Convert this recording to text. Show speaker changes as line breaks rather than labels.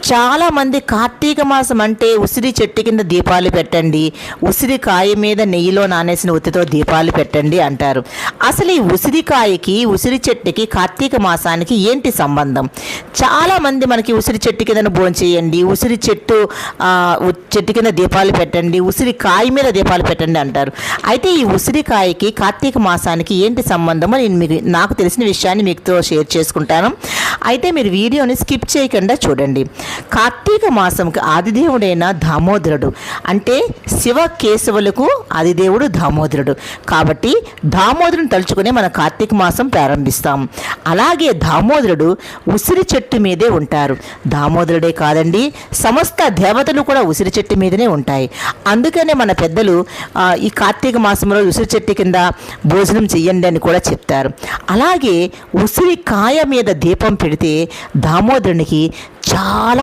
చాలామంది కార్తీక మాసం అంటే ఉసిరి చెట్టు కింద దీపాలు పెట్టండి, ఉసిరికాయ మీద నెయ్యిలో నానేసిన ఉత్తితో దీపాలు పెట్టండి అంటారు. అసలు ఈ ఉసిరికాయకి ఉసిరి చెట్టుకి కార్తీక మాసానికి ఏంటి సంబంధం? చాలామంది మనకి ఉసిరి చెట్టు కింద భోంచేయండి, ఉసిరి చెట్టు కింద దీపాలు పెట్టండి, ఉసిరికాయ మీద దీపాలు పెట్టండి అంటారు. అయితే ఈ ఉసిరికాయకి కార్తీక మాసానికి ఏంటి సంబంధమో నేను నాకు తెలిసిన విషయాన్ని మీతో షేర్ చేసుకుంటాను. అయితే మీరు వీడియోని స్కిప్ చేయకుండా చూడండి. కార్తీక మాసంకి ఆదిదేవుడైన దామోదరుడు అంటే శివ కేశవులకు ఆదిదేవుడు దామోదరుడు కాబట్టి దామోదరుని తలుచుకుని మన కార్తీక మాసం ప్రారంభిస్తాం. అలాగే దామోదరుడు ఉసిరి చెట్టు మీదే ఉంటారు. దామోదరుడే కాదండి, సమస్త దేవతలు కూడా ఉసిరి చెట్టు మీదనే ఉంటాయి. అందుకనే మన పెద్దలు ఈ కార్తీక మాసంలో ఉసిరి చెట్టు కింద భోజనం చెయ్యండి అని కూడా చెప్తారు. అలాగే ఉసిరికాయ మీద దీపం పెడితే దామోదరునికి చాలా